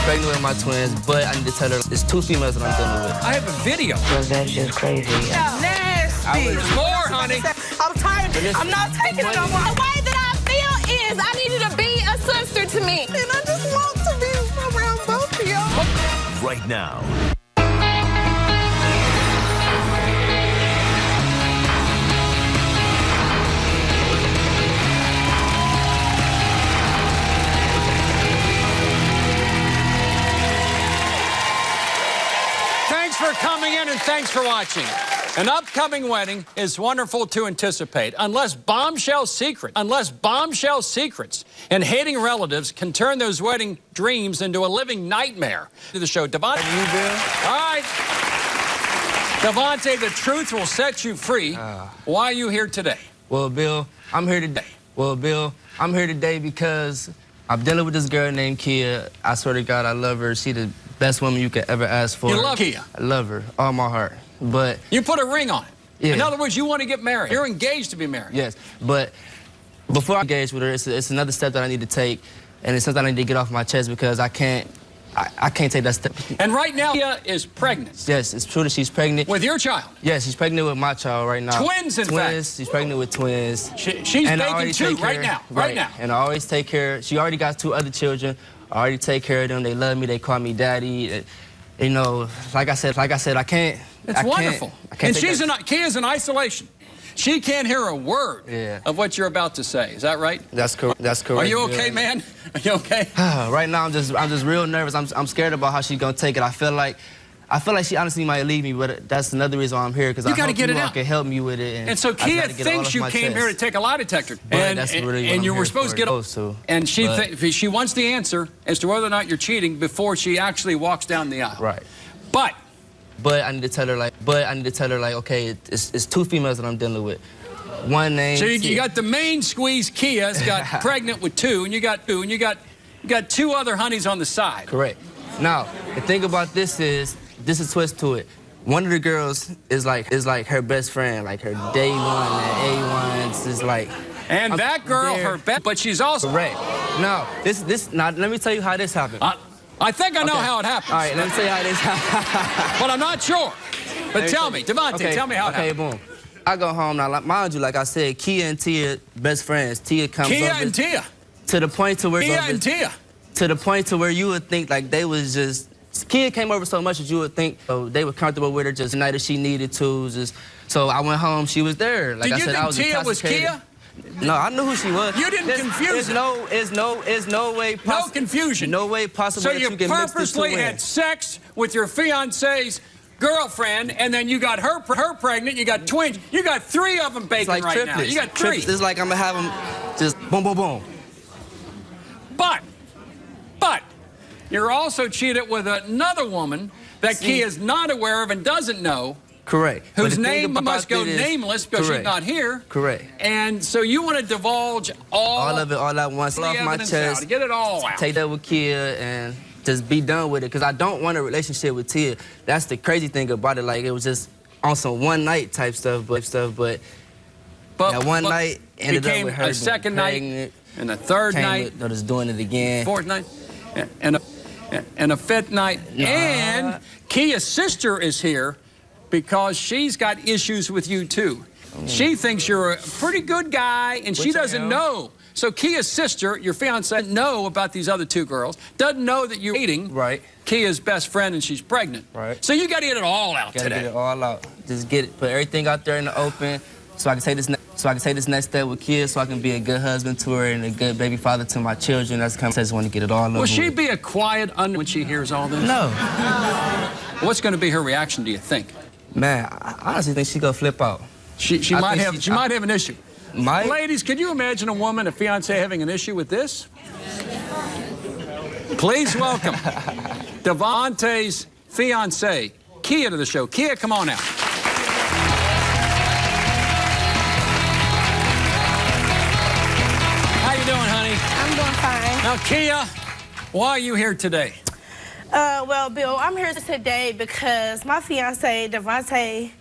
pregnant with my twins, but I need to tell her it's 2 females that I'm dealing with. I have a video. Well, that's just crazy. Nasty. There's more, honey. I'm tired. I'm not taking it no more. The way that I feel is I need you to be a sister to me. And I just want to be around both of y'all. Right now. Thanks for coming in and thanks for watching. An upcoming wedding is wonderful to anticipate, unless bombshell secrets and hating relatives can turn those wedding dreams into a living nightmare. To the show, Devontae. You, Bill? All right. Devontae, the truth will set you free. Why are you here today? Well, Bill, I'm here today. Because I'm dealing with this girl named Kia. I swear to God, I love her. She's the best woman you could ever ask for. You love Kia? I love her, all my heart. But you put a ring on it. Yeah. In other words, you want to get married. You're engaged to be married. Yes, but before I engage with her, it's another step that I need to take, and it's something I need to get off my chest because I can't take that step. And right now, Kia is pregnant. Yes, it's true that she's pregnant. With your child? Yes, she's pregnant with my child right now. Twins, in fact. She's pregnant with twins. She's baking 2 right now. Right now. And I always take care. She already got 2 other children. I already take care of them. They love me. They call me daddy. You know, like I said, I can't. It's wonderful. And Kia's in isolation. She can't hear a word of what you're about to say. Is that right? That's correct. Are you okay, man? Are you okay? Right now, I'm just real nervous. I'm scared about how she's gonna take it. I feel like she honestly might leave me, but that's another reason why I'm here because I hope you all can help me with it. And so Kia thinks you came here to take a lie detector, and you were supposed to get. And she wants the answer as to whether or not you're cheating before she actually walks down the aisle. Right. But I need to tell her like, okay, it's 2 females that I'm dealing with. One name. So you got the main squeeze. Kia's got pregnant with 2, and you got 2 other honeys on the side. Correct. Now the thing about this is a twist to it. One of the girls is like her best friend, like her day one and A1s is like. And that girl, her best, but she's also correct. Now now let me tell you how this happened. I think I know how it happens. All right, let me tell you how this happened. But I'm not sure. But tell me, Devontae, tell me how it happened. Okay, boom. I go home now. Mind you, like I said, Kia and Tia best friends. Tia comes over. Kia and Tia. To the point to where you would think like they was just. Kia came over so much that you would think they were comfortable with her just the night if she needed to. So I went home. She was there. Like Did I you said, think I was Tia was Kia? No, I knew who she was. You didn't confuse it. There's no way possible. No confusion. No way possible. So you purposely had sex with your fiance's girlfriend, and then you got her pregnant. You got twins. You got 3 of them baking like right triplets. now. You got 3. It's like I'm gonna have them just boom, boom, boom. But you're also cheated with another woman that Kia's not aware of and doesn't know. Correct. Whose name must go nameless because she's not here. Correct. And so you want to divulge all of it all at once, off my chest. Get it all out. Take that with Kia and just be done with it because I don't want a relationship with Tia. That's the crazy thing about it. Like it was just on some one night type stuff, but that one night ended up with her a second night and a third night. Just doing it again. 4th night and a 5th night. And Kia's sister is here because she's got issues with you too. She thinks you're a pretty good guy and she doesn't know. So Kia's sister, your fiance, doesn't know about these other 2 girls, doesn't know that you're dating Kia's best friend and she's pregnant. Right. So you got to get it all out today. Get it all out. Just put everything out there in the open so I can take this next step with Kia so I can be a good husband to her and a good baby father to my children. That's kind of, I just want to get it all over. Will she be a quiet when she hears all this? No. What's going to be her reaction, do you think? Man, I honestly think she's going to flip out. She might have an issue. Ladies, could you imagine a woman, a fiancé, having an issue with this? Please welcome Devontae's fiancé, Kia, to the show. Kia, come on out. How you doing, honey? I'm doing fine. Now, Kia, why are you here today? Well, Bill, I'm here today because my fiance, Devontae,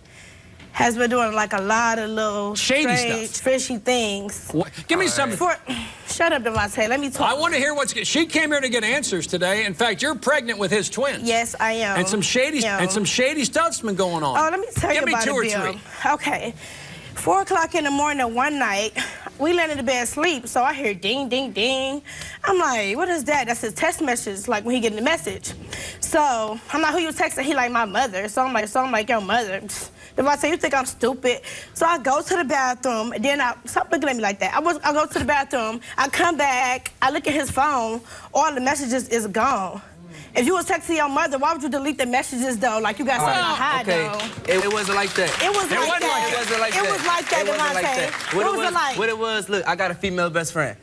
has been doing like a lot of little Shady strange, stuff. fishy things. What? Give me some. Shut up, Devontae. Let me talk. I want to hear what's. She came here to get answers today. In fact, you're pregnant with his twins. Yes, I am. And some shady stuff's been going on. Oh, let me tell you about it, Bill. Give me 2 or 3. Okay. 4 o'clock in the morning one night, we landed in bed asleep, so I hear ding, ding, ding. I'm like, what is that? That's his text message, like when he getting the message. So I'm like, who you texting? He like, my mother. So I'm like, your mother. Devontae, you think I'm stupid? So I go to the bathroom, and then stop looking at me like that. I go to the bathroom, I come back, I look at his phone, all the messages is gone. If you was texting your mother, why would you delete the messages, though? Like, you got something to hide, though. It wasn't like that. It was like that. It wasn't like that. It was like that, Devontae. What was it like? What it was, look, I got a female best friend.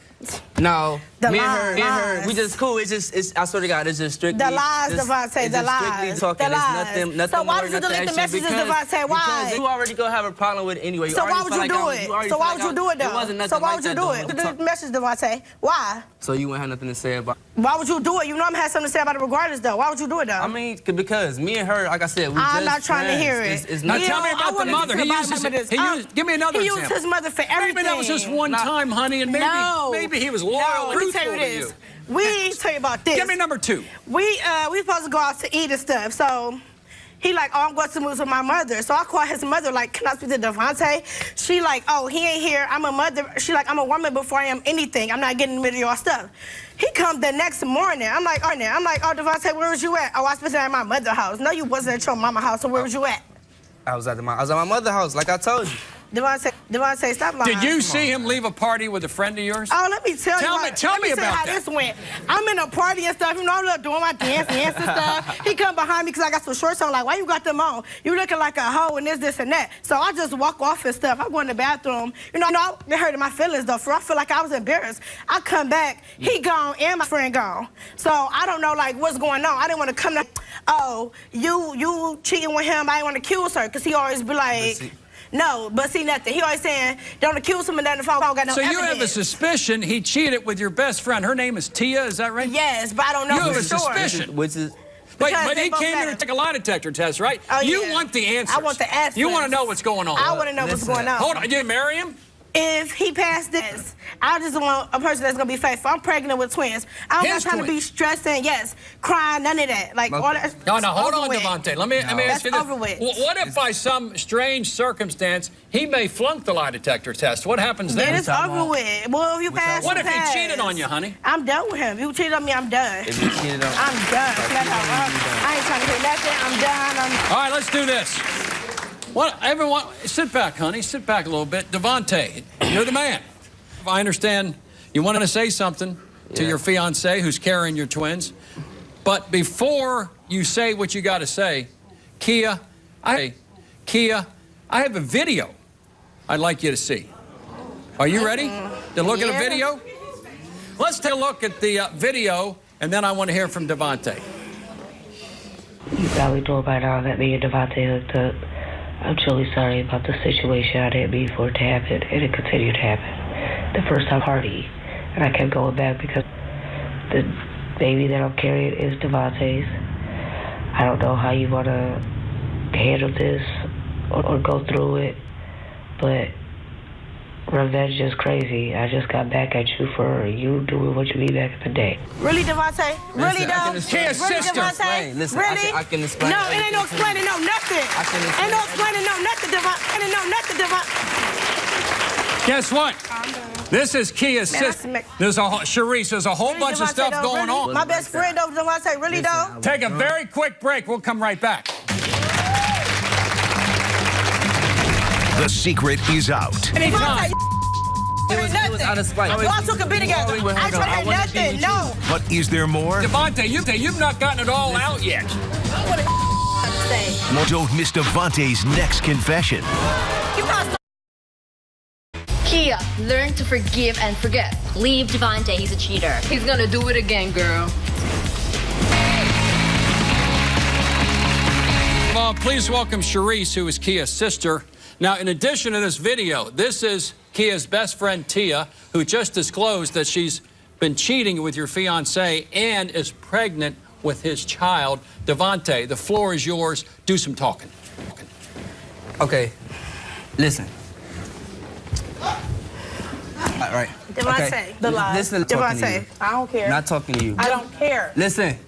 No, me and her, we just cool. It's just, I swear to God, it's just strictly. The lies, Devontae, the lies. Strictly talking. The lies. It's nothing so why more, would you nothing delete the extra messages, Devontae? Why? Because you already gonna have a problem with it anyway. So why would you do it? So why would you do it, though? It wasn't nothing so why like would you that, do it? Delete the message, Devontae. Why? So you wouldn't have nothing to say about it? Why would you do it? You know I'm gonna have something to say about it regardless, though. Why would you do it, though? I mean, because me and her, like I said, we I'm just not trying to hear it. It's Now not. tell me about the mother. Give me another example. He used his mother for everything. Maybe that was just one time, honey, and maybe he was loyal and truthful to you. We tell you about this. Give me number 2. We supposed to go out to eat and stuff. So he like, oh, I'm going to move with my mother. So I call his mother, like, can I speak to Devontae? She like, oh, he ain't here. I'm a mother. She like, I'm a woman before I am anything. I'm not getting in the middle of your stuff. He come the next morning. I'm like, oh, Devontae, where was you at? Oh, I spent it at my mother's house. No, you wasn't at your mama's house. So where was you at? I was at my mother's house, like I told you. Devontae, stop lying. Did you see him leave a party with a friend of yours? Oh, let me tell you. Tell me about how this went. I'm in a party and stuff. You know, I'm doing my dance and stuff. He come behind me because I got some shorts on. Like, why you got them on? You looking like a hoe and this, and that. So I just walk off and stuff. I go in the bathroom. You know, it hurted my feelings, though. For I feel like I was embarrassed. I come back. He gone and my friend gone. So I don't know, like, what's going on. I didn't want to come to, oh, you cheating with him. I didn't want to accuse her because he always be like... No, but see nothing. He always saying, don't accuse him and then the phone got no evidence. So you have a suspicion he cheated with your best friend. Her name is Tia, is that right? Yes, but I don't know for sure. You have a suspicion. Which is... But he came here to take a lie detector test, right? Oh, you want the answers. I want the answers. You want to know what's going on. I want to know what's going on. Hold on, you marry him? If he passed this, I just want a person that's going to be faithful. I'm pregnant with twins. I'm not trying to be stressing, crying, none of that. Like, all that. No, hold on, Devontae. Let me ask you this. Over with. What if by some strange circumstance he may flunk the lie detector test? What happens then? Then it's over with. Well, if you pass, what if he cheated on you, honey? I'm done with him. If you cheated on me, I'm done. If you cheated on I'm done. I ain't trying to hear nothing. I'm done. All right, let's do this. Everyone, sit back, honey. Sit back a little bit. Devontae, you're the man. I understand you wanted to say something to your fiancé who's carrying your twins. But before you say what you got to say, Kia, I have a video I'd like you to see. Are you ready to look at a video? Let's take a look at the video, and then I want to hear from Devontae. You probably know by now that me and Devontae hooked up. I'm truly sorry about the situation. I didn't mean for it to happen, and it continued to happen. The first time party, and I kept going back because the baby that I'm carrying is Devontae's. I don't know how you want to handle this or go through it, but revenge is crazy. I just got back at you for you doing what you did back in the day. Really, Devontae? Really, though? Kia's sister. Listen, really? I can explain. No, it ain't no explaining, no nothing. Ain't no explaining, no nothing, Devontae. Ain't no nothing, Devontae. Guess what? This is Kia's sister. There's Sharice, there's a whole bunch of stuff going on. My best friend, though, Devontae, really, though? Take a very quick break. We'll come right back. The secret is out. Anytime. It was out of spite. Y'all took a bit together. I ain't trying to hear nothing, no. But is there more? Devontae, you've not gotten it all out yet. Don't miss Devontae's next confession. Kia, learn to forgive and forget. Leave Devontae, he's a cheater. He's gonna do it again, girl. Well, please welcome Sharice, who is Kia's sister. Now, in addition to this video, this is Kia's best friend, Tia, who just disclosed that she's been cheating with your fiancé and is pregnant with his child. Devontae, the floor is yours. Do some talking. Okay, listen. All right. Devontae, Okay. the lies. Listen, talking to you. Devontae, I don't care. Not talking to you. I don't care. Listen.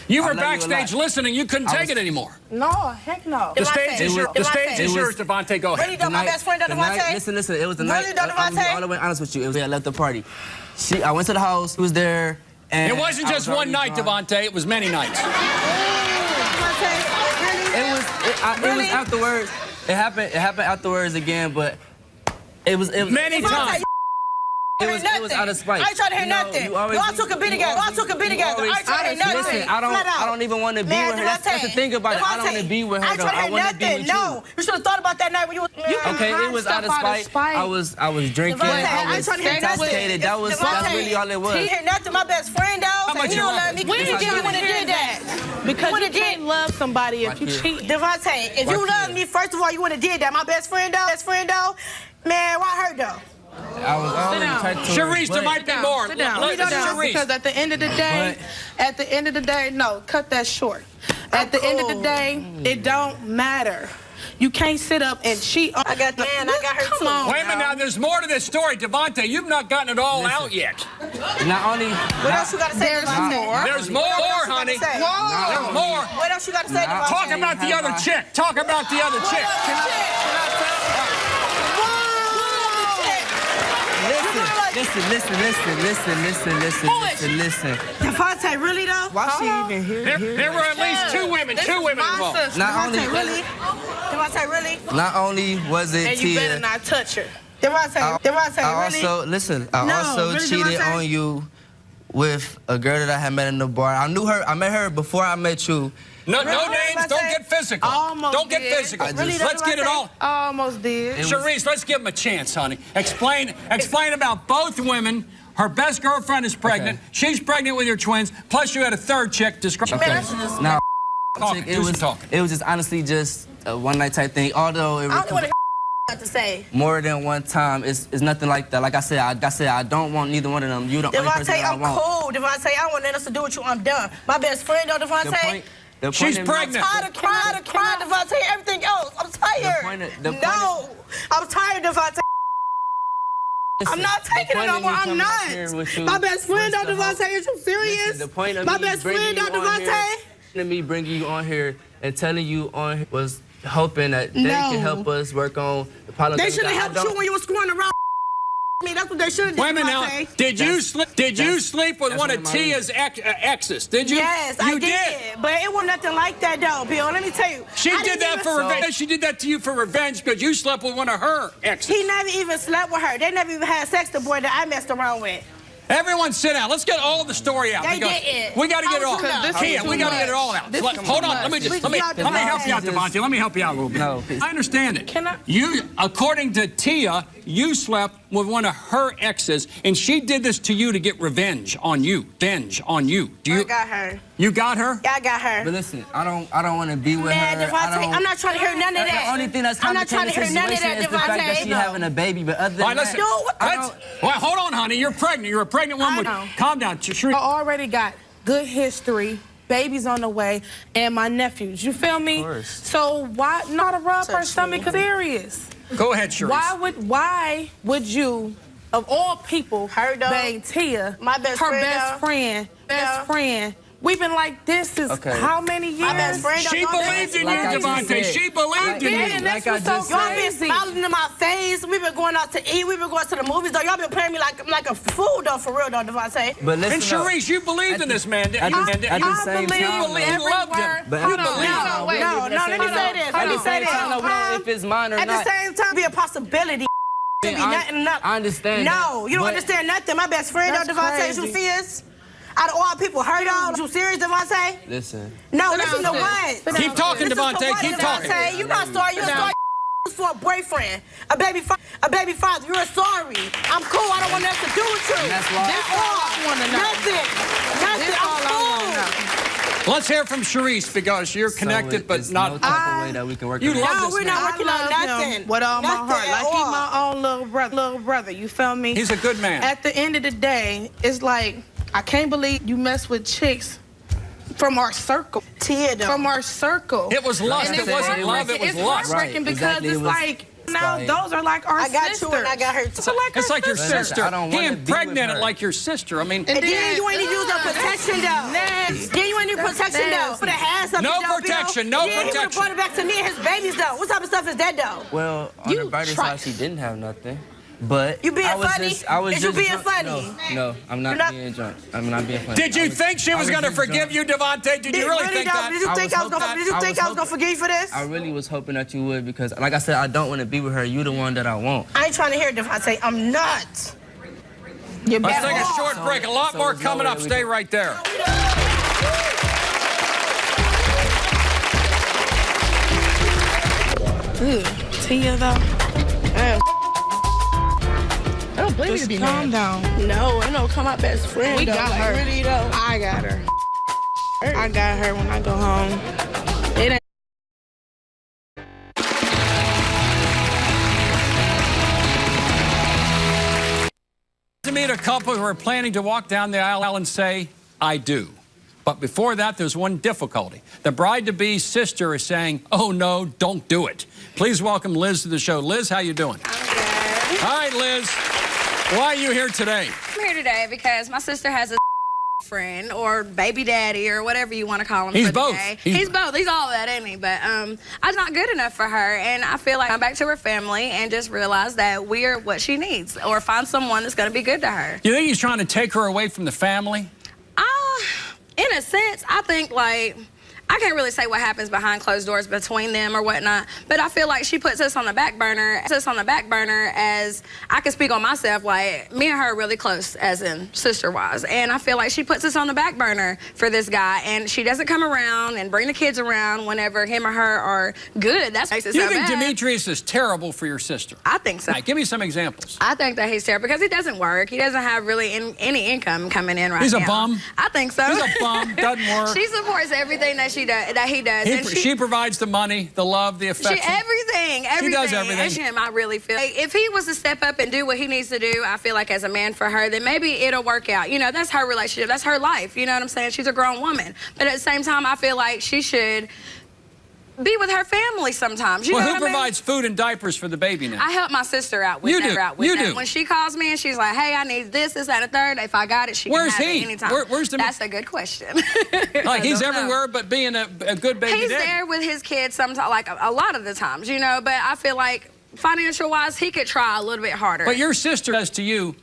You I were love you a backstage lot. listening. You couldn't take it anymore. No, heck no. The stage is Devontae. yours, Devontae. Go ahead. Really, though, my best friend, the night- Devontae? Listen. It was the Really, night. though, I'm gonna be Devontae? all the way honest with you. I left the party. I went to the house. He was there. And It wasn't just one night, Devontae. It was many nights. Devontae, really? It was Really? afterwards. It happened afterwards again, but it was Many Devontae, times. It was out of spite. I ain't trying to hear You know, nothing. you always Y'all be- took a bit you together. Y'all always- took a bit you together. I always- ain't trying to hear nothing. Listen, I don't even want to be Man, with her. That's the thing about it. I don't want to be with her. I ain't Though. trying to I hear want to be nothing. with No, you should have thought about that night when you was. Okay, it was out of spite. I was drinking. Devontae, I I ain't was trying to hear nothing. intoxicated. That's Devontae, really all it was. He hear nothing. My best friend though. much He you don't love love me. him? When did you Devontae, want to did that? Because What you it did? can't love somebody if you Right cheat. Devontae, if you Right love here. me, first of all, you would have did that. My best friend though, man, why her though? I was already down. trying to. Sharice, there might be more. Sit down. Let- Sit down. Sharice. Because at the end of the day, no, cut that short. At the end of the day, it don't matter. You can't sit up and cheat. I got her Come too. on. Wait a minute now. There's more to this story, Devontae. You've not gotten it all out yet. Not only. What else you gotta say, There's Devontae? more. There's more, honey. Say? There's more. What else you gotta say, Devontae? Talk about the other chick. Talk about the other chick. Listen. Devontae, really though? Why she even here? There were at least two women involved. Not only, Devontae, really? not only was it And you better Tia, not touch her. Devontae, I really? also listen. I No, also really, cheated Devontae? on you with a girl that I had met in the bar. I knew her. I met her before I met you. No Really, names. Devontae? Don't get physical. Almost Don't get did. physical. Really, Let's get it all. Almost did. Sharice, let's give him a chance, honey. Explain about both women. Her best girlfriend is pregnant. Okay. She's pregnant with your twins. Plus, you had a third chick. Describe. Okay. Now, Talking. it Do was some talking. it was just honestly just a one night type thing. Although it I don't was want to say. more than one time, it's nothing like that. Like I said, I don't want neither one of them. You the only person Devontae, that I I'm want. cool. Devontae, I don't want nothing else to do with you. I'm done. My best friend though, Devontae. She's in- pregnant. I'm tired of crying, Devontae, everything else. I'm tired. No, I'm tired, Devontae. I'm not taking it no more. I'm not. My best friend, though, Devontae, is you serious? The point of My me best friend, bringing though, you on here- Devontae. to me bringing you on here and telling you on here was hoping that they No. can help us work on the problem. They should have helped you when you were screwing around. Me, that's what they should have done. Wait a minute now. Devontae. Did you sleep with that's one one of of my Tia's exes? Did you? Yes, you I did. But it wasn't nothing like that, though, Bill. Let me tell you. She I did didn't that even- for revenge. She did that to you for revenge because you slept with one of her exes. He never even slept with her. They never even had sex, the boy that I messed around with. Everyone sit down. Let's get all the story out. They because didn't. we got to get it all. This is Tia, too we got to get it much. all out. This is Hold too on. Let me much. just let me help you out, Devontae. Let me help you out a little bit. No, please. I understand it. Can I- You, according to Tia, you slept with one of her exes, and she did this to you to get revenge on you. Revenge on you. Do I you? got her. You got her? Yeah, I got her. But listen, I don't want to be with Man, her. Devontae, I'm not trying to hear none of that. The only thing that's I'm not trying to hear none of situation that, is the fact that Devontae. she having a baby. But other All than right, listen. that, No, what the- I Let's, don't- well, hold on, honey. You're pregnant. You're a pregnant woman. I know. Calm down. I already got good history, babies on the way, and my nephews. You feel me? Of course. So why not a rub her stomach? Serious. Go ahead, Sharice. Why would you, of all people, Her dog. bang Tia, My best her friend, best dog. friend, Yeah. best friend? We've been like this since Okay. how many years? My best friend, She y'all believed in Like I you, just Devontae. said. She believed in Yeah, you. and Like that's I what's so just Y'all said. been crazy. smiling in my face. We've been going out to eat. We've been going to the movies, though. Y'all been playing me like a fool, though, for real, though, Devontae. But listen, And Sharice, you believed in this man. at the same You time, believed though. you loved him. But You at the believed same him. time, No, let me say this. Let me say this. I don't know if it's mine or At not. the same time, be a possibility. Could be nothing. I understand. No, you don't but- understand nothing. My best friend, though, That's Devontae, is you crazy. serious? Out of all people, her dog, you serious, Devontae? Listen. No, Sit listen to down, what? sit Keep talking, Listen to Devontae. what, Keep talking. Devontae. You not sorry. You're Sit sorry for a boyfriend, a baby father. You're sorry. I'm cool. I don't want nothing to do with you. That's why- This all I want to know. Nothing. This all I I'm want to cool. know. Let's hear from Sharice because you're connected, So but it's not. no type of way that we can work You on it. love No, this we're man. not working on nothing. Him with all my Nothing heart, at like he all. my own little brother. You feel me? He's a good man. At the end of the day, it's like I can't believe you mess with chicks From our circle. Tia, though. From our circle. It was lust. And It wasn't love. It was it's lust. heartbreaking because exactly, it's it was like, now those are like our I got sisters. you and I got her too. It's like your sister. I don't He wanna be impregnated with her. like your sister. I mean, And then you ain't even use no protection, though. Then you ain't need protection, though. Put a hands up. No though, protection, Bill. no He would have protection. brought it back to me and his babies, though. What type of stuff is that, though? Well, on the brighter side, she didn't have nothing. But You being I was funny? Just, I was Is you just being drunk. funny? No, I'm not being drunk. I'm not being funny. did you think she was going to forgive you, Devontae? Did you really think that? Did you think I was gonna forgive you for this? I really was hoping that you would because, like I said, I don't want to be with her. You the one that I want. I ain't trying to hear it, Devontae. I'm not. Let's take a short break. A lot more coming up. Stay right there. Tia, though. I don't believe Just calm down. No, I know. Come my best friend. We though. got like, her. Really though. I got her. I got her when I go home. It ain't. To meet a couple who are planning to walk down the aisle and say, I do. But before that, there's one difficulty. The bride-to-be's sister is saying, oh, no, don't do it. Please welcome Liz to the show. Liz, how you doing? I'm good. All right, Liz. Why are you here today? I'm here today because my sister has a friend or baby daddy or whatever you want to call him. He's for the both. day. He's both. He's all that, ain't he? But I'm not good enough for her, and I feel like come back to her family and just realize that we're what she needs, or find someone that's going to be good to her. You think he's trying to take her away from the family? In a sense, I think, like, I can't really say what happens behind closed doors between them or whatnot, but I feel like she puts us on the back burner. As I can speak on myself, like, me and her are really close, as in sister-wise, and I feel like she puts us on the back burner for this guy, and she doesn't come around and bring the kids around whenever him or her are good. That's makes it You so think bad. Demetrius is terrible for your sister? I think so. All right, give me some examples. I think that he's terrible because he doesn't work. He doesn't have really any income coming in right now. He's a bum? I think so. He's a bum, doesn't work. She supports everything that he does. And She provides the money, the love, the affection. Everything. She does everything. And him, I really feel. Like, if he was to step up and do what he needs to do, I feel like as a man for her, then maybe it'll work out. You know, that's her relationship. That's her life. You know what I'm saying? She's a grown woman. But at the same time, I feel like she should be with her family sometimes. You know Who what I mean? provides food and diapers for the baby now? I help my sister out with You that. do. You do. When she calls me and she's like, hey, I need this, and a third, if I got it, she Where's can have he? it anytime. Where's the... That's a good question. Like, he's I don't know. everywhere but being a good baby He's daddy. there with his kids sometimes, like a lot of the times, you know, but I feel like financial-wise, he could try a little bit harder. But your sister says to you,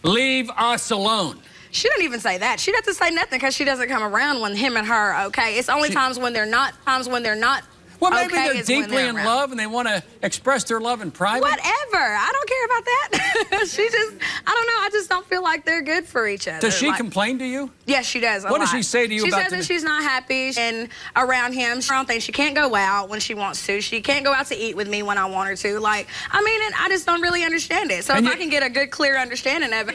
leave us alone. She didn't even say that. She doesn't say nothing because she doesn't come around when him and her are okay. It's only times when they're not. Well, maybe okay they're is when deeply in around. love and they want to express their love in private. Whatever. I don't care about that. I don't know. I just don't feel like they're good for each other. Does she like, complain to you? Yes, she does. What does she say to you she about says that she's not happy and around him. She don't think she can't go out when she wants to. She can't go out to eat with me when I want her to. Like, I mean, and I just don't really understand it. So And if I can get a good, clear understanding of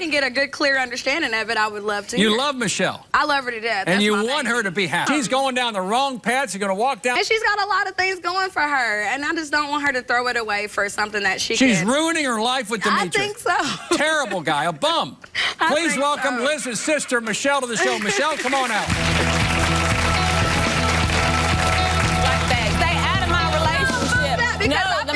it, I would love to. You love Michelle. I love her to death. And That's you my want baby. her to be happy. She's going down the wrong path. She's going to walk down. And she's got a lot of things going for her, and I just don't want her to throw it away for something that she She's can. ruining her life with I Demetrius. think so. Terrible guy, a bum. I Please think welcome so. Liz's sister, Michelle, to the show. Michelle, come on out. Like that. Stay out of my relationship. because I No, feel- the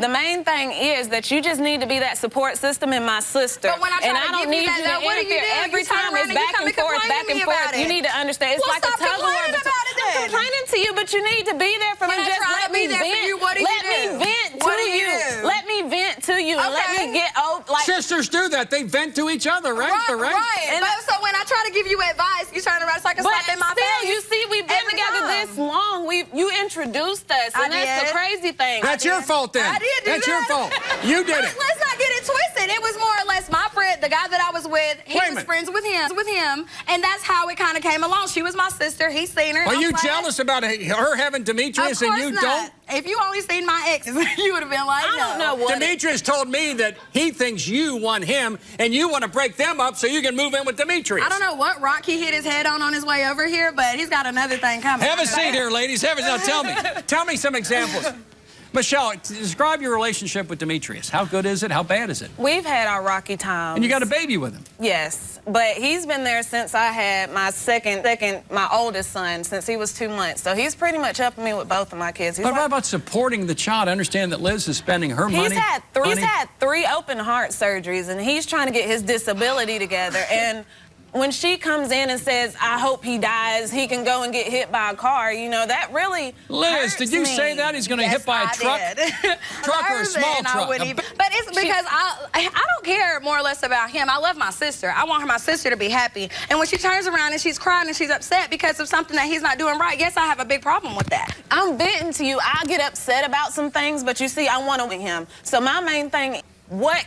main thing is that you just need to be that support system in my sister. But when I try and to I don't give you need that, you though, to what do you interfere. do? Every You turn time around it's and you back come and and forth, complain back to and me forth. about You it. need to understand. It's Well, like a stop tug of war. complaining about it then. I'm complaining to you, but you need to be there for When me. I Just try let to be me there for vent. you, what do you Let me do? vent What to do you do? Let me vent to you. And let Okay. me get over. Like, Sisters do that. They vent to each other, right? Right. And But so when I try to give you advice, you turn around, it's like a but slap in my still, face. you see, we've been Every together time. this long. You introduced us, I and that's did. the crazy thing. That's your fault then. I did do That's that. your fault. You did it. Let's not get it twisted. It was more or less my friend, the guy that I was with. He Wait a was minute. friends with him, and that's how it kind of came along. She was my sister. He's seen her. Are I'm you glad. jealous about her having Demetrius Of and course you not. don't? If you only seen my exes, you would have been like, I don't know no. what. Demetrius told me that he thinks you want him and you want to break them up so you can move in with Demetrius. I don't know what rock he hit his head on his way over here, but he's got another thing coming. Have a seat here, ladies. Now tell me some examples. Michelle, describe your relationship with Demetrius. How good is it? How bad is it? We've had our rocky times. And you got a baby with him. Yes, but he's been there since I had my my oldest son, since he was 2 months. So he's pretty much helping me with both of my kids. But what about supporting the child? I understand that Liz is spending her money. He's had 3 open heart surgeries, and he's trying to get his disability together. And when she comes in and says, I hope he dies, he can go and get hit by a car, you know, that really Liz, did you say that? He's going to hit by a truck? Truck or a small truck? But it's because I don't care more or less about him. I love my sister. I want my sister to be happy. And when she turns around and she's crying and she's upset because of something that he's not doing right, yes, I have a big problem with that. I'm venting to you. I get upset about some things, but you see, I want to win him. So my main thing, what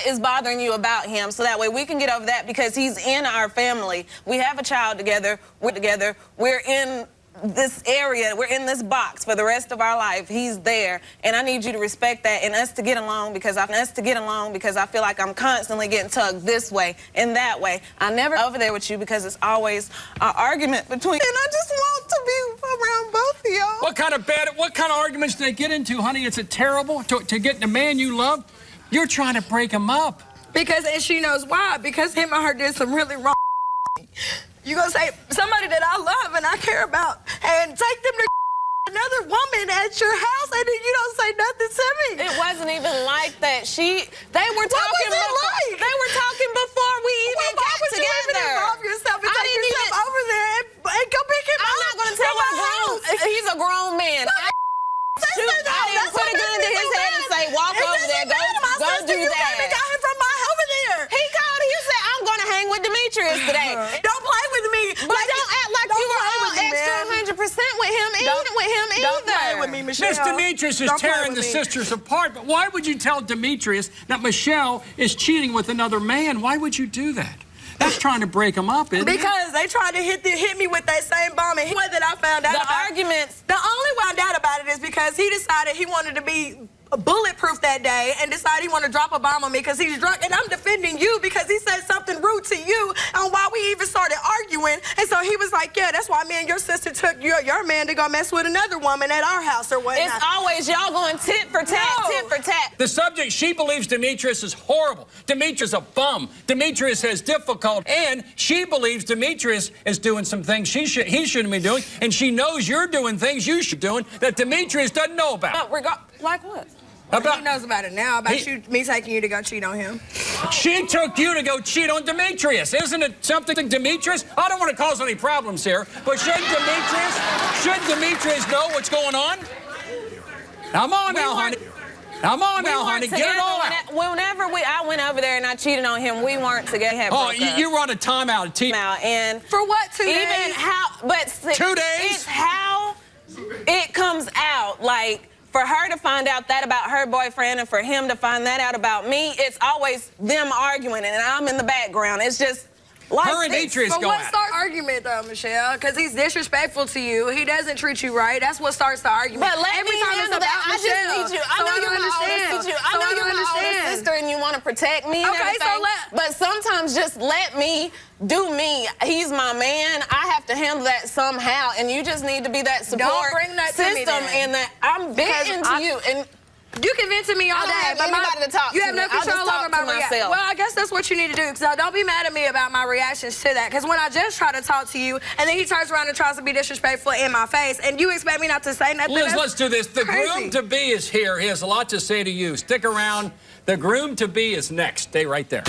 is bothering you about him, so that way we can get over that, because he's in our family. We have a child together. We're in this area. We're in this box for the rest of our life. He's there, and I need you to respect that, and us to get along, because I feel like I'm constantly getting tugged this way and that way. I never over there with you because it's always an argument between, and I just want to be around both of y'all. What kind of arguments do they get into, honey? Is it terrible to get the man you love? You're trying to break him up. And she knows why. Because him and her did some really wrong. You gonna say somebody that I love and I care about and take them to another woman at your house and then you don't say nothing to me? It wasn't even like that. They were talking. What was it like? They were talking before we even got together. You even involve yourself and take yourself over there and go pick him up? I'm not gonna tell he's a grown man. I didn't put a gun to his head and say, walk over there, go do You that. came and got him from my over there. He called, he said, I'm gonna hang with Demetrius today. Don't play with me. But don't act like you were all extra 100% with him either. Don't play with me, Michelle. Miss Demetrius is tearing the sisters apart, but why would you tell Demetrius that Michelle is cheating with another man? Why would you do that? That's trying to break them up, isn't it? Because they tried to hit me with that same bomb, and the way that I found out about the only way I found out about it is because he decided he wanted to be bulletproof that day and decided he wanted to drop a bomb on me because he's drunk, and I'm defending you because he said something rude to you on why we even started arguing. And so he was like, yeah, that's why me and your sister took your man to go mess with another woman at our house or whatnot. It's always y'all going tit for tat, tit for tat. The subject, she believes Demetrius is horrible. Demetrius is a bum. Demetrius has difficulty, and she believes Demetrius is doing some things he shouldn't be doing, and she knows you're doing things you should be doing that Demetrius doesn't know about. Like what? He knows about it now, me taking you to go cheat on him. She took you to go cheat on Demetrius. Isn't it something, Demetrius? I don't want to cause any problems here, but should Demetrius know what's going on? Come on now, honey. Come on now, honey. Get it all out. Whenever I went over there and I cheated on him, we weren't together. Oh, you were on a timeout. And for what, 2 days? Even how, but 2 days? It's how it comes out, like, for her to find out that about her boyfriend and for him to find that out about me, it's always them arguing and I'm in the background. It's just like her and Demetrius go at it. But what starts the argument though, Michelle? Because he's disrespectful to you. He doesn't treat you right. That's what starts the argument. But let me handle that. I just need you. I know you're my older sister. I know you're my older sister and you want to protect me and everything. But sometimes just let me do me. He's my man. I have to handle that somehow, and you just need to be that support system. And that I'm venting to you. And you can vent to me all day. I don't have anybody to talk to. You have no control over my reaction. Well, I guess that's what you need to do. So don't be mad at me about my reactions to that. Because when I just try to talk to you, and then he turns around and tries to be disrespectful in my face, and you expect me not to say nothing. Liz, let's do this. The groom-to-be is here. He has a lot to say to you. Stick around. The groom-to-be is next. Stay right there.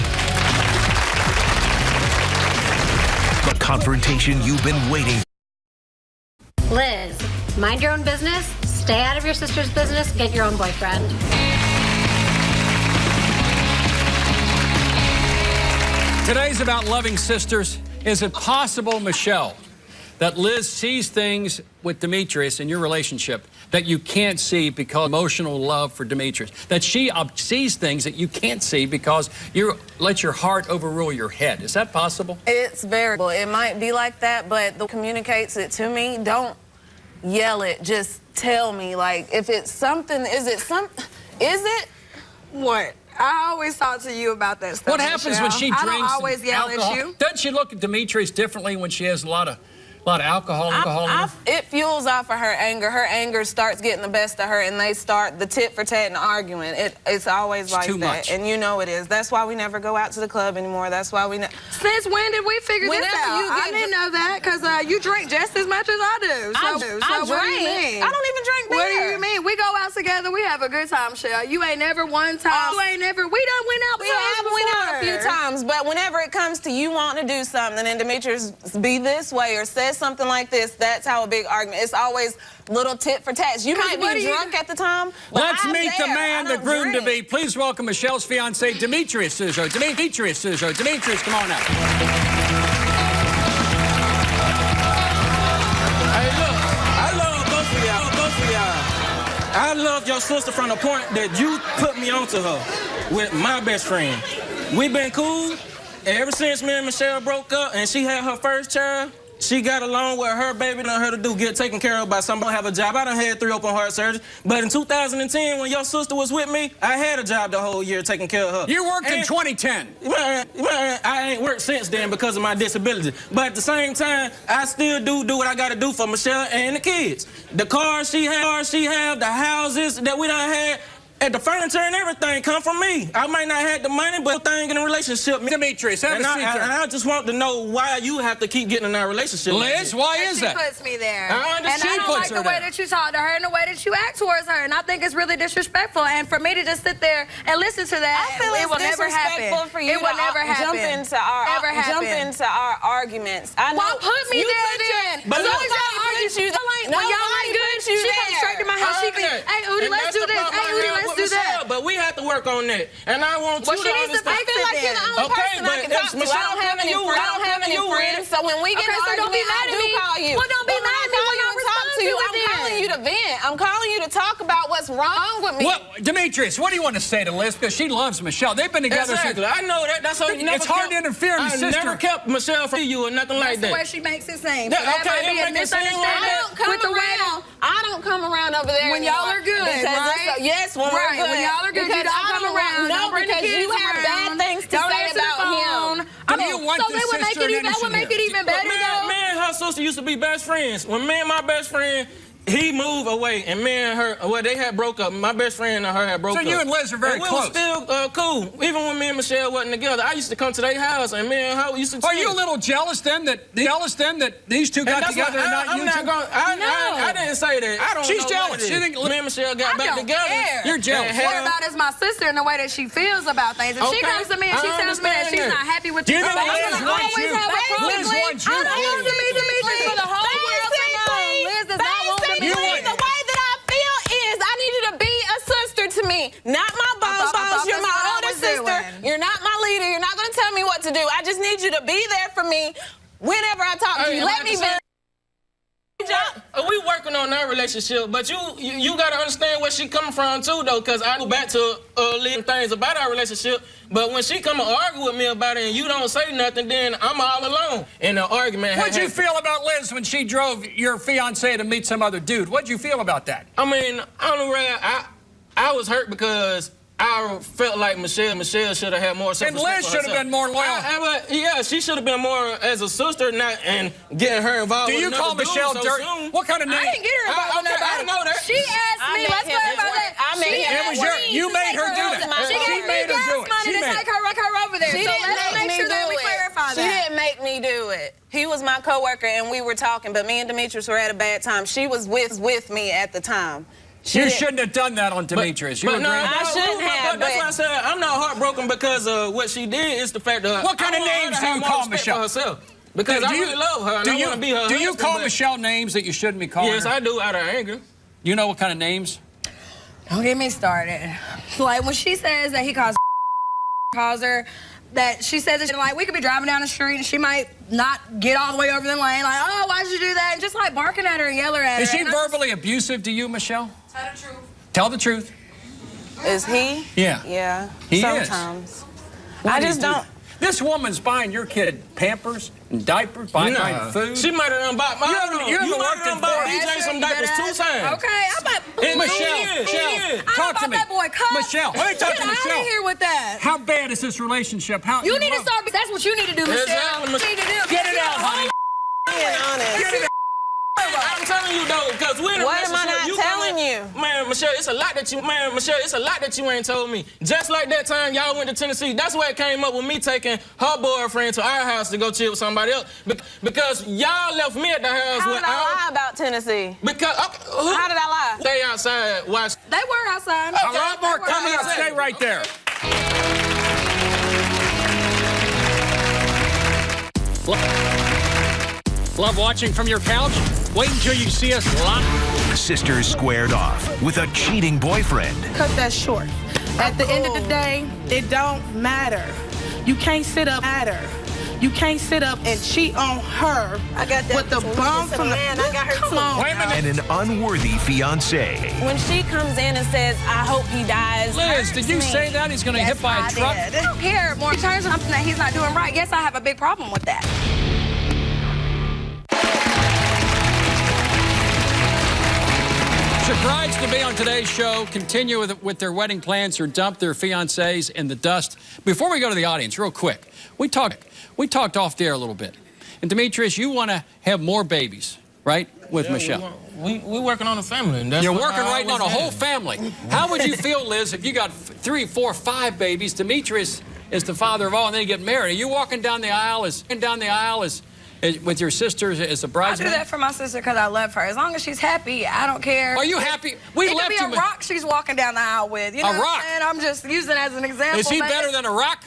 The confrontation you've been waiting. Liz, mind your own business, stay out of your sister's business, get your own boyfriend. Today's about loving sisters. Is it possible, Michelle, that Liz sees things with Demetrius in your relationship that you can't see because of emotional love for Demetrius? That she sees things that you can't see because you let your heart overrule your head. Is that possible? It's variable. It might be like that, but the communicates it to me. Don't yell it. Just tell me. Like, if it's something, is it? What? I always talk to you about that stuff. What happens when she drinks I don't always yell alcohol? at you. Doesn't she look at Demetrius differently when she has a lot of A lot of alcohol. It fuels off of her anger. Her anger starts getting the best of her, and they start the tit for tat and arguing. It's always like too that, much. and you know it is. That's why we never go out to the club anymore. That's why we. Since when did we figure this Whenever out? you get I didn't know that because you drink just as much as I do. I what do you drink. mean? I don't even drink beer. What do you mean? We go out together. We have a good time, Shell. You ain't never one time. You ain't never. We done went out. We have went out a few times, but whenever it comes to you wanting to do something and Demetrius be this way or says something like this, that's how a big argument. It's always little tit for tats. You might be drunk at the time. Let's meet the man, the groom to be. Please welcome Michelle's fiance, Demetrius Suzo. Demetrius, come on out. Hey, look, I love both of y'all. I love your sister from the point that you put me onto her with my best friend. We've been cool ever since me and Michelle broke up and she had her first child. She got along with her baby and her to do, get taken care of by somebody, have a job. I done had 3 open heart surgeries. But in 2010, when your sister was with me, I had a job the whole year taking care of her. You worked in 2010. I ain't worked since then because of my disability. But at the same time, I still do what I gotta do for Michelle and the kids. The cars she have, the houses that we done had, and the furniture and everything come from me. I might not have the money, but thing in a relationship. Demetrius, have a seat. And I just want to know why you have to keep getting in our relationship. Liz, why is that? She puts me there. I understand. And I don't like the way that you talk to her and the way that you act towards her. And I think it's really disrespectful. And for me to just sit there and listen to that, I feel it will never happen. For you it will never happen. Jump into our arguments. I know. Well, put me there then. But as long as y'all argue, when y'all ain't good, she comes straight to my house. She can, hey, Udi, let's do this. Hey, Udi, let's do that. But we have to work on that. And I want you to understand. I feel like you're the only person I can talk to. I don't have any friends. So when we get in an argument, I do call you. Well, don't be mad at me when I respond to you. I'm calling you to vent. I'm calling you to talk about what's wrong with me. Demetrius, what do you want to say to Liz? Because she loves Michelle. They've been together since. Exactly. I know that. That's how you never. It's hard to interfere in the sister. I never kept Michelle from you or nothing like that. That's the way she makes it seem. Yeah, So that might be a misunderstanding with the way. I don't come around over there when y'all are good, right? Yes, when we're good. When y'all are good, you don't come around. No, because you have bad things to say about him. So that would make it even better, though. Me and her sister used to be best friends. When me and my best friend, he moved away, and me and her, well, they had broke up. My best friend and her had broke up. So you and Liz are very close. We were still cool. Even when me and Michelle wasn't together, I used to come to their house, and me and her used to. Are you a little jealous then that these two got together and not you two? I didn't say that. I don't. She's jealous. She think me and Michelle got back together. Care. You're jealous. What about as my sister and the way that she feels about things? If she comes to me and she tells me that she's not happy with you, I'm gonna always have a problem. Liz wants you. I don't want Demetrius for the whole world to know. Liz does not want Demetrius. The way that I feel is I need you to be a sister to me, not my boss. You're my older sister. You're not my leader. You're not going to tell me what to do. I just need you to be there for me whenever I talk to you. Let me be. We working on our relationship, but you gotta understand where she coming from too, though, because I go back to little things about our relationship. But when she come and argue with me about it, and you don't say nothing, then I'm all alone in the argument. What'd you feel about Liz when she drove your fiance to meet some other dude? What'd you feel about that? I mean, I was hurt because I felt like Michelle should have had more self-respect. And Liz should have been more loyal. Yeah, she should have been more as a sister, not and getting her involved. Do you call Michelle dirty? What kind of name? I didn't get her involved in that. I know that. She asked me. Let's clarify that. You made her do that. She made her do it. She made her over there. She didn't make me do it. She didn't make me do it. He was my coworker, and we were talking, but me and Demetrius were at a bad time. She was with me at the time. You shouldn't have done that on Demetrius. I shouldn't have. That's why I said I'm not heartbroken because of what she did. It's the fact that what kind of names do you call Michelle? Because I really love her and I want to be her husband. Do you call Michelle names that you shouldn't be calling her? Yes, I do, out of anger. You know what kind of names? Don't get me started. Like when she says that he calls her, that she says that like we could be driving down the street and she might not get all the way over the lane, like, oh, why'd you do that? And just like barking at her and yelling at her. Is she verbally abusive to you, Michelle? Tell the truth. Tell the truth. Is he? Yeah. Yeah. He sometimes. Is. I just don't. This woman's buying your kid Pampers and diapers, buying food. She might have done bought my You might have bought DJ some diapers 2 times. Okay, I'm about Michelle, talk to me. That boy Michelle, let me talk to Michelle. Get out of here with that. How bad is this relationship? You need to start. That's what you need to do, Michelle. Exactly. You need to do. Get it out, honey. Being honest. Get telling you though, because we're in a What am I relationship. not telling you? Man, Michelle, it's a lot that you ain't told me. Just like that time y'all went to Tennessee, that's where it came up with me taking her boyfriend to our house to go chill with somebody else. Because y'all left me at the house. How did I lie about Tennessee? Because how did I lie? Stay outside. Watch. They were outside. A lot more coming up. Stay right there. Love watching from your couch? Wait until you see us live. Sisters squared off with a cheating boyfriend. Cut that short. At the end of the day, it don't matter. You can't sit up and cheat on her with the bum from the man. I got her Come too. on. Wait a minute. And an unworthy fiancé. When she comes in and says, I hope he dies. Liz, did you say that he's going to hit by a truck? I don't care. More turns something that he's not doing right. Yes, I have a big problem with that. Should brides to be on today's show continue with their wedding plans or dump their fiancés in the dust? Before we go to the audience, real quick, we talked off the air a little bit. And Demetrius, you want to have more babies, right, with Michelle? We working on a family. And that's You're what working I right on a always whole have. family. How would you feel, Liz, if you got 3, 4, 5 babies? Demetrius is the father of all, and then you get married. Are you walking down the aisle with your sisters as a I do bridesmaid? that for my sister because I love her. As long as she's happy, I don't care. Are you happy? It could be a rock she's walking down the aisle with. You know A what rock? I'm saying? I'm just using it as an example. Is he but better than a rock?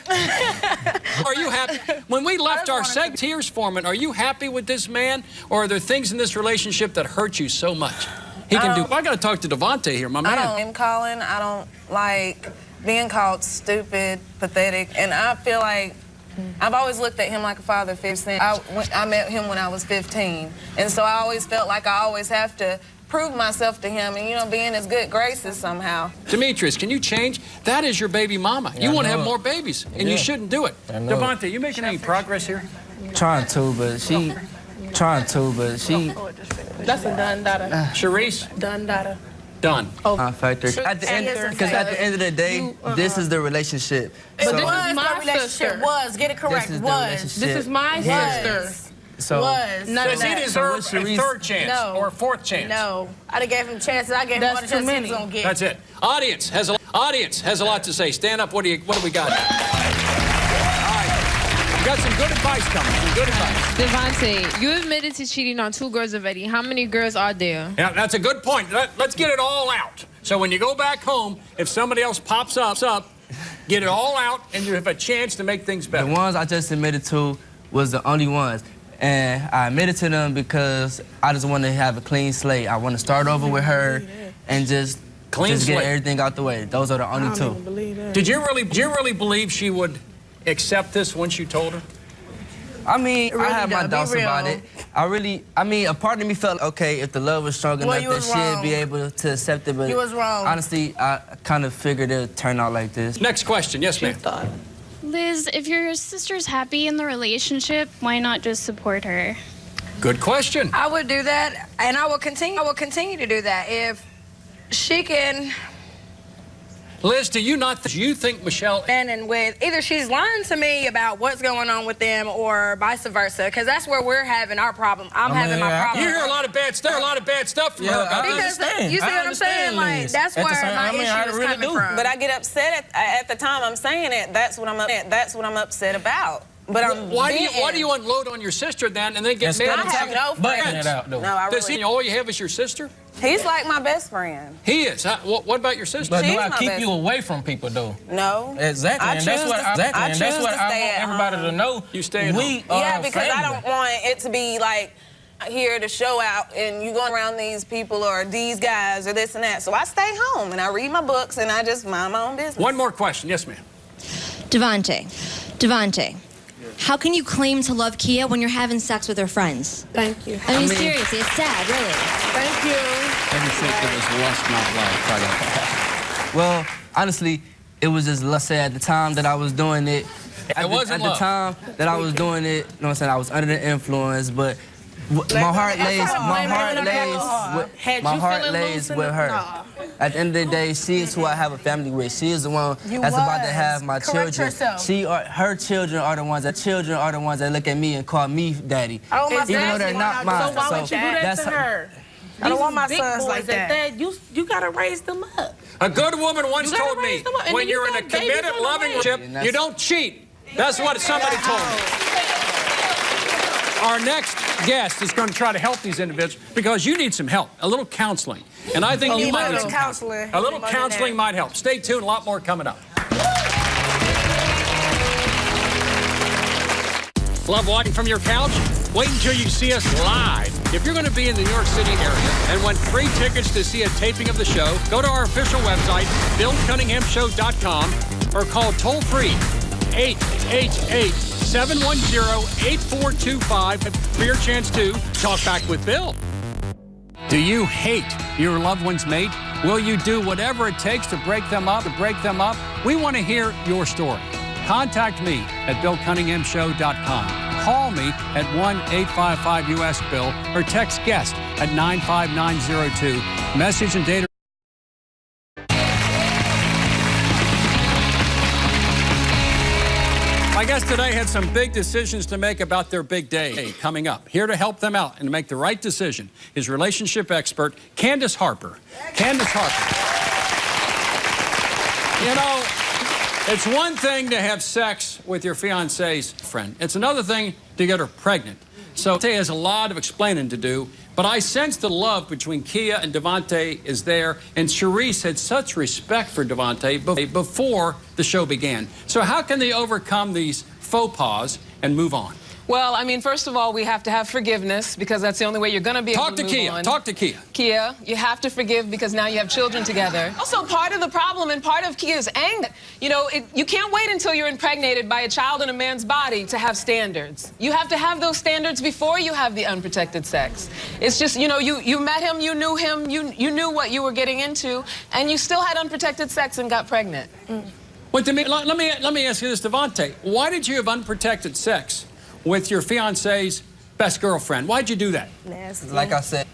Are you happy? When we left our wanted to segment, Tears Foreman, are you happy with this man? Or are there things in this relationship that hurt you so much? He can do. I got to talk to Devontae here, my man. I don't name calling. I don't like being called stupid, pathetic, and I feel like I've always looked at him like a father figure. I met him when I was 15, and so I always felt like I always have to prove myself to him and, you know, be in his good graces somehow. Demetrius, can you change? That is your baby mama. You want to have more babies, and you shouldn't do it. Devontae, you making any progress here? Trying to, but she. That's a done data. Sharice? Done data. Done. Factor. At the end, because at the end of the day, this is the relationship. But So- this was is my my relationship. sister. Was. Get it correct. This is the Was. relationship. This is my sister. So Was. None Does of he that. deserve So what's a Sharice- third chance No. or a fourth chance? No. I done gave him chances. I gave him all the That's too chances he many. was gonna get. That's it. Audience has a lot to say. Stand up. What do we got? All right. We got some good advice coming. Some good advice. Devontae, you admitted to cheating on 2 girls already. How many girls are there? Yeah, that's a good point. Let's get it all out. So when you go back home, if somebody else pops up, get it all out, and you have a chance to make things better. The ones I just admitted to was the only ones. And I admitted to them because I just want to have a clean slate. I want to start over with her and just get everything out the way. Those are the only 2. Did you really believe she would accept this once you told her? I mean, Really I had my don't. Be doubts about real. it. A part of me felt, okay, if the love was strong Well, enough you that was she'd wrong. be able to accept it, but You was wrong. honestly, I kind of figured it would turn out like this. Next question. Yes, ma'am. Liz, if your sister's happy in the relationship, why not just support her? Good question. I would do that, and I will continue to do that if she can. Liz, do you think Michelle... And with either she's lying to me about what's going on with them or vice versa, because that's where we're having our problem. I'm having my problem. You hear a lot of bad stuff. There are a lot of bad stuff from her. About Because you see what I'm saying? Like, that's where my issue is coming from. But I get upset at the time I'm saying it. That's what I'm upset about. But why do you unload on your sister then and then get mad? I have no friends. No, I really. All you have is your sister? He's like my best friend. He is. What about your sister? But do I keep you away from people, though? No. Exactly. And that's what I want everybody to know. You stay at home. Yeah, because I don't want it to be like here to show out and you go around these people or these guys or this and that. So I stay home and I read my books and I just mind my own business. One more question. Yes, ma'am. Devontae, how can you claim to love Kia when you're having sex with her friends? Thank you. I mean, seriously, it's sad, really. Thank you. Well, honestly, it was just, let's say, at the time that I was doing it. At the time that I was doing it, you know what I'm saying, I was under the influence, but my heart lays with her. At the end of the day, she is who I have a family with. She is the one that's about to have my children. Her children are the ones that look at me and call me daddy, even though they're not mine. So why would you do that to her? I don't want my big sons boys like that. You gotta raise them up. A good woman once told me, when you're in a committed, loving relationship, you don't cheat. That's what somebody told me. Our next guest is going to try to help these individuals because you need some help, a little counseling. And I think you might need some counseling. A little counseling might help. Stay tuned, a lot more coming up. Love watching from your couch? Wait until you see us live. If you're going to be in the New York City area and want free tickets to see a taping of the show, go to our official website, BillCunninghamShow.com, or call toll-free 888-710-8425 for your chance to talk back with Bill. Do you hate your loved one's mate? Will you do whatever it takes to break them up? We want to hear your story. Contact me at BillCunninghamShow.com. Call me at 1-855-US-BILL or text guest at 95902. Message and data. My guest today had some big decisions to make about their big day coming up. Here to help them out and make the right decision is relationship expert Candace Harper. Candace Harper. You know, it's one thing to have sex with your fiance's friend. It's another thing to get her pregnant. So Devante has a lot of explaining to do, but I sense the love between Kia and Devante is there, and Charisse had such respect for Devante before the show began. So how can they overcome these faux pas and move on? Well, I mean, first of all, we have to have forgiveness because that's the only way you're going to be able to move on. Talk to Kia. Kia, you have to forgive because now you have children together. Also, part of the problem and part of Kia's anger, you know, you can't wait until you're impregnated by a child in a man's body to have standards. You have to have those standards before you have the unprotected sex. It's just, you know, you met him, you knew him, you knew what you were getting into, and you still had unprotected sex and got pregnant. Well, let me ask you this, Devante. Why did you have unprotected sex with your fiance's best girlfriend? Why'd you do that? Nasty. Like I said,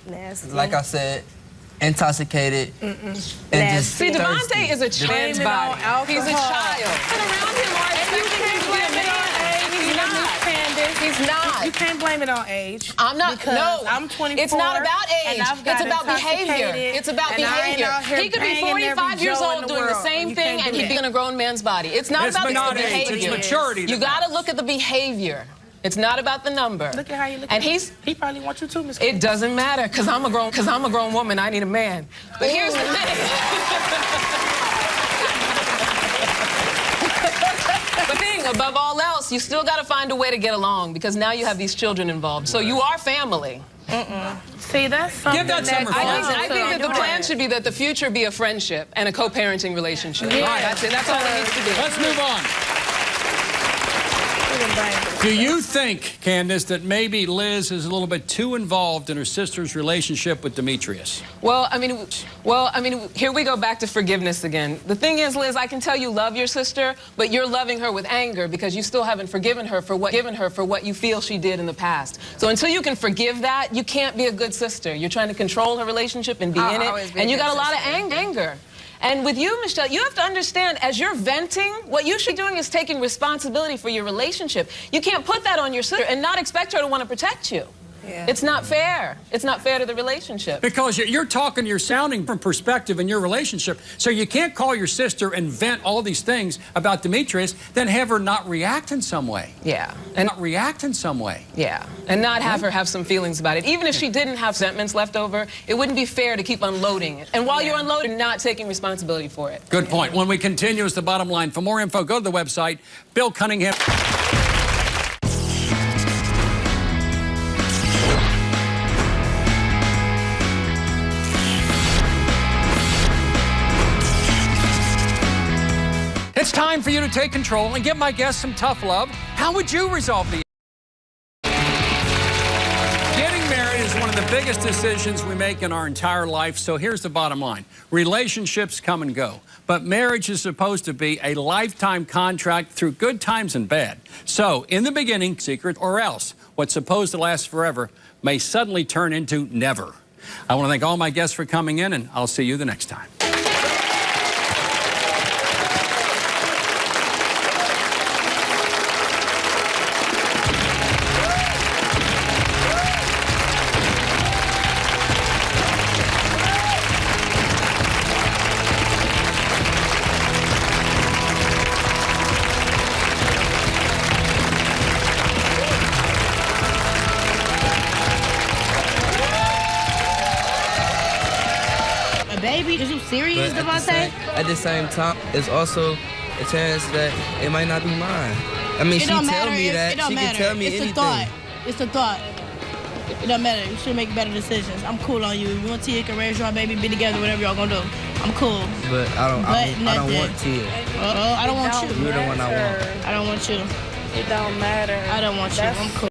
intoxicated. And just see, Devante thirsty. is a child's body. He's a child. Been around him are expecting him to be a man. He's not. You can't blame it on age. I'm not. No, I'm 24. It's not about age. It's about behavior. It's about behavior. He could be 45 years old doing the same thing and he'd be in a grown man's body. It's not about the behavior. It's maturity. You got to look at the behavior. It's not about the number. Look at how you look. And he probably wants you too, Miss. It doesn't matter because I'm a grown woman. I need a man. But here's the thing. Above all else, you still got to find a way to get along because now you have these children involved. So you are family. See, that's something. Give that some I think that the plan should be that the future be a friendship and a co-parenting relationship. Yeah. Right. That's it. That's all it needs to be. Let's move on. Do you think, Candace, that maybe Liz is a little bit too involved in her sister's relationship with Demetrius? Well, I mean, here we go back to forgiveness again. The thing is, Liz, I can tell you love your sister, but you're loving her with anger because you still haven't forgiven her for what you feel she did in the past. So until you can forgive that, you can't be a good sister. You're trying to control her relationship and be in it, and you got a lot of anger. And with you, Michelle, you have to understand, as you're venting, what you should be doing is taking responsibility for your relationship. You can't put that on your sister and not expect her to want to protect you. Yeah. It's not fair. It's not fair to the relationship. Because you're sounding from perspective in your relationship, so you can't call your sister and vent all these things about Demetrius, then have her not react in some way. Yeah. And not react in some way. Yeah. And not have her have some feelings about it. Even if she didn't have resentments left over, it wouldn't be fair to keep unloading it. And while you're unloading, not taking responsibility for it. Good point. When we continue is the bottom line. For more info, go to the website, Bill Cunningham. It's time for you to take control and give my guests some tough love. How would you resolve the Getting married is one of the biggest decisions we make in our entire life, so here's the bottom line. Relationships come and go, but marriage is supposed to be a lifetime contract through good times and bad. So, in the beginning, secret or else, what's supposed to last forever may suddenly turn into never. I want to thank all my guests for coming in, and I'll see you the next time. Is you serious, Devontae? At the same time, it's also a chance that it might not be mine. I mean, she tell me that. She can tell me anything. It's the thought. It don't matter. You should make better decisions. I'm cool on you. If you want Tia, can raise your baby, be together, whatever y'all gonna do. I'm cool. But I don't want Tia. I don't want you. You're the one I want. I don't want you. It don't matter. I don't want you. I'm cool.